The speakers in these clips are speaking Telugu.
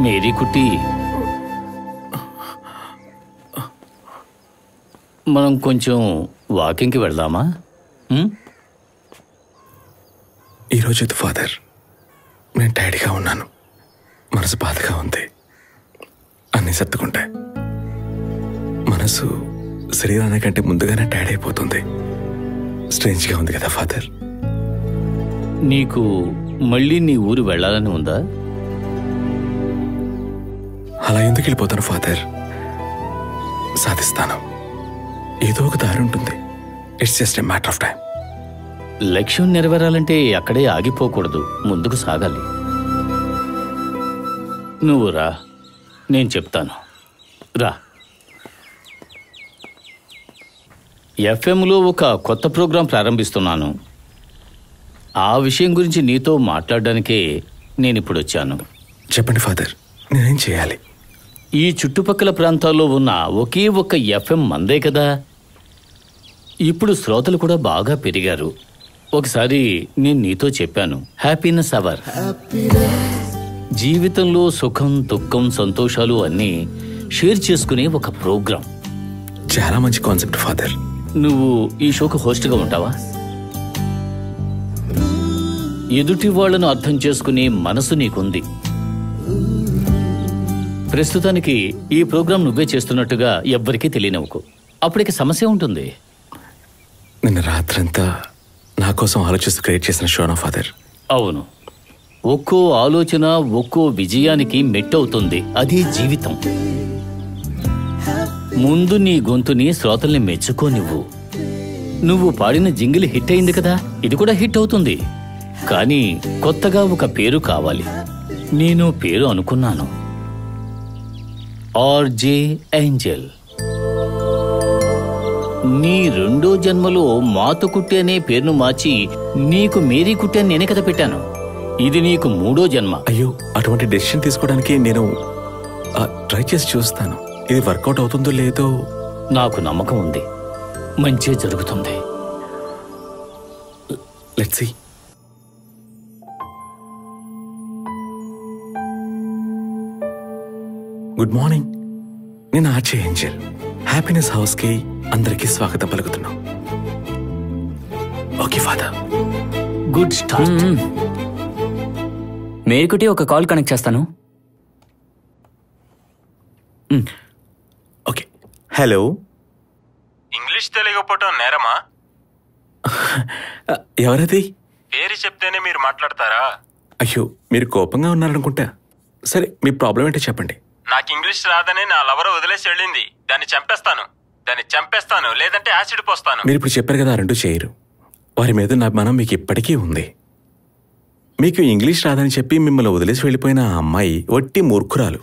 మేరీ కుట్టి, మనం కొంచెం వాకింగ్కి వెళ్దామా? ఈరోజు ఫాదర్, నేను టైర్డ్గా ఉన్నాను, మనసు బాధగా ఉంది. అన్నీ సర్దుకుంటాయి. మనసు శరీరానికంటే ముందుగానే టైర్డ్ అయిపోతుంది. స్ట్రేంజ్గా ఉంది కదా ఫాదర్. నీకు మళ్ళీ నీ ఊరు వెళ్ళాలని ఉందా? అలా ఎందుకు వెళ్ళిపోతాను ఫాదర్? సాధిస్తాను. ఏదో ఒక దారి ఉంటుంది. It's just a matter of time. లక్ష్యం నెరవేరాలంటే అక్కడే ఆగిపోకూడదు, ముందుకు సాగాలి. నువ్వు రా, నేను చెప్తాను. రా. ఎఫ్ఎంలో ఒక కొత్త ప్రోగ్రాం ప్రారంభిస్తున్నాను. ఆ విషయం గురించి నీతో మాట్లాడడానికే నేనిప్పుడు వచ్చాను. చెప్పండి ఫాదర్, నేనేం చేయాలి? ఈ చుట్టుపక్కల ప్రాంతాల్లో ఉన్న ఒకే ఒక్క ఎఫ్ఎం మందే కదా. ఇప్పుడు శ్రోతలు కూడా బాగా పెరిగారు. ఒకసారి నేను నీతో చెప్పాను, హ్యాపీనెస్ అవర్. జీవితంలో సుఖం, దుఃఖం, సంతోషాలు అన్నీ షేర్ చేసుకునే ఒక ప్రోగ్రాం. చాలా మంచి కాన్సెప్ట్ ఫాదర్. నువ్వు ఈ షోకు హోస్ట్గా ఉంటావా? ఎదుటి వాళ్లను అర్థం చేసుకునే మనసు నీకుంది. ప్రస్తుతానికి ఈ ప్రోగ్రాం నువ్వే చేస్తున్నట్టుగా ఎవ్వరికీ తెలియనివ్వకు. అప్పటికి సమస్య ఉంటుంది. నిన్న రాత్రంతా నా కోసం ఆలోచిస్తూ క్రియేట్ చేసిన షోనా ఫాదర్? అవును. ఒక్కో ఆలోచన ఒక్కో విజయానికి మెట్టవుతుంది. అదే జీవితం. ముందు నీ గొంతుని శ్రోతల్ని మెచ్చుకోనివ్వు. నువ్వు పాడిన జింగిల్ హిట్ అయింది కదా, ఇది కూడా హిట్ అవుతుంది. కానీ కొత్తగా ఒక పేరు కావాలి. నేను పేరు అనుకున్నాను, ఆర్జే ఏంజెల్. నీ రెండో జన్మలో మాతుకుట్టి అనే పేరును మార్చి నీకు మేరీ కుట్టి అని నేనే కదా పెట్టాను. ఇది నీకు మూడో జన్మ. అయ్యో, అటువంటి డెసిషన్ తీసుకోవడానికి నేను ట్రై చేసి చూస్తాను. ఇది వర్కౌట్ అవుతుందో లేదో. నాకు నమ్మకం ఉంది, మంచి జరుగుతుంది. Let's see. గుడ్ మార్నింగ్, నేను ఆర్జే ఏంజెల్. హ్యాపీనెస్ హౌస్కి అందరికీ స్వాగతం పలుకుతున్నాం. Okay father. Good start. Marykutty, ఒక కాల్ కనెక్ట్ చేస్తాను. ఓకే. హలో. ఇంగ్లీష్ తెలియకపోవటం నేరమా? ఎవరది? పేరు చెప్తేనే మీరు మాట్లాడతారా? అయ్యో, మీరు కోపంగా ఉన్నారనుకుంటా. సరే, మీ ప్రాబ్లం ఏంటో చెప్పండి. నాకు ఇంగ్లీష్ రాదని నా లవర్ వదిలేసి వెళ్ళింది. దాన్ని చంపేస్తాను, లేదంటే యాసిడ్ పోస్తాను. మీరు ఇప్పుడు చెప్పారు కదా, రెండు చేయరు. వారి మీద నా అభిమానం మీకు ఇప్పటికీ ఉంది. మీకు ఇంగ్లీష్ రాదని చెప్పి మిమ్మల్ని వదిలేసి వెళ్ళిపోయిన ఆ అమ్మాయి ఒట్టి మూర్ఖురాలు.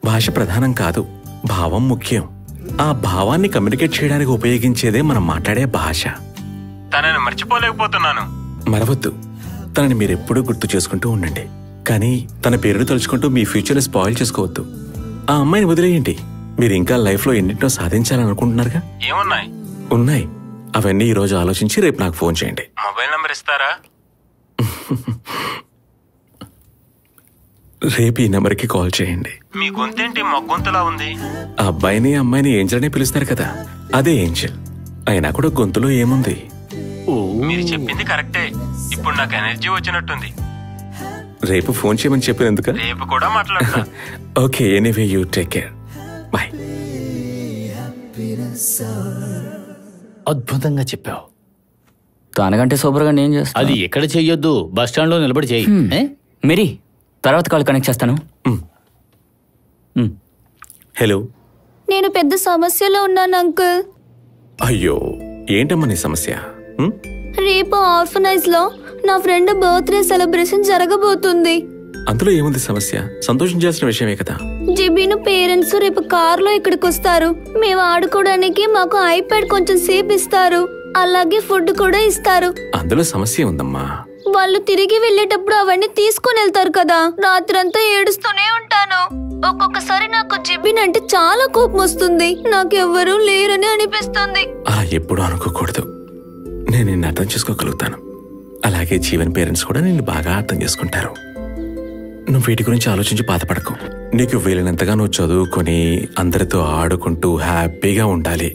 భాష ప్రధానం కాదు, భావం ముఖ్యం. ఆ భావాన్ని కమ్యూనికేట్ చేయడానికి ఉపయోగించేదే మనం మాట్లాడే భాష. తనని మర్చిపోలేకపోతున్నాను. మరవద్దు, తనని మీరెప్పుడూ గుర్తు చేసుకుంటూ ఉండండి. కానీ తన పేరును తలుచుకుంటూ మీ ఫ్యూచర్ని స్పాయిల్ చేసుకోవద్దు. ఆ అమ్మాయిని వదిలేయండి. మీరు ఇంకా లైఫ్లో ఎన్నింటినో సాధించాలని అనుకుంటున్నారుగా. ఏమున్నాయి? ఉన్నాయి. అవన్నీ ఈరోజు ఆలోచించి రేపు నాకు ఫోన్ చేయండి. మొబైల్ నంబర్ ఇస్తారా? రేపు ఈ నెంబర్కి కాల్ చేయండి. మీ గొంతేంటి మొగ్గొంతులా ఉంది? ఆ అబ్బాయిని అమ్మాయిని ఏంజల్ అనే పిలుస్తారు కదా, అదే ఏంజల్. అయినా కూడా గొంతులో ఏముంది? మీరు చెప్పింది కరెక్టే. ఇప్పుడు నాకు ఎనర్జీ వచ్చినట్టుంది. రేపు ఫోన్ చేయమని చెప్పినందుక? రేపు కూడా మాట్లాడతా. Okay, anyway you take care. Bye. అద్భుతంగా చెప్పావు. తనకంటే సూపర్గా నేను చేస్తా. అది ఎక్కడ చెయ్యొద్దు, బస్టాండ్ లో నిలబడి చెయ్యి. మేరీ, తర్వాత కాల్ కనెక్ట్ చేస్తాను. హలో. నేను పెద్ద సమస్యలో ఉన్నాను అంకుల్. అయ్యో, ఏంటమ్మా నీ సమస్య? రేపు ఆర్ఫనైజ్ లో నా ఫ్రెండ్ బర్త్డే సెలబ్రేషన్ జరగబోతుంది. అందులో ఏముంది సమస్య? సంతోషించాల్సిన విషయమే కదా. జిబిను పేరెంట్స్ రేపు కార్ లో ఇక్కడికి వస్తారు. మేము ఆడుకోవడానికి మాకు ఐప్యాడ్ కొంచెం సేపు ఇస్తారు. అలాగే ఫుడ్ కూడా ఇస్తారు. అందులో సమస్య ఉందమ్మా. వాళ్ళు తిరిగి వెళ్ళేటప్పుడు అవన్నీ తీసుకుని వెళ్తారు కదా. రాత్రంతా ఏడుస్తూనే ఉంటాను. ఒక్కొక్కసారి నాకు జిబిన్ అంటే చాలా కోపం వస్తుంది. నాకెవ్వరూ లేరని అనిపిస్తుంది. అలా ఎప్పుడూ అనుకోకూడదు. నేను నిన్ను అర్థం చేసుకోగలుగుతాను. అలాగే జీవన్ పేరెంట్స్ కూడా నిన్ను బాగా అర్థం చేసుకుంటారు. నువ్వు వీటి గురించి ఆలోచించి బాధపడకు. నీకు వీలైనంతగా నువ్వు చదువుకొని అందరితో ఆడుకుంటూ హ్యాపీగా ఉండాలి.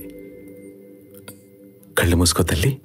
కళ్ళు మూసుకో తల్లి.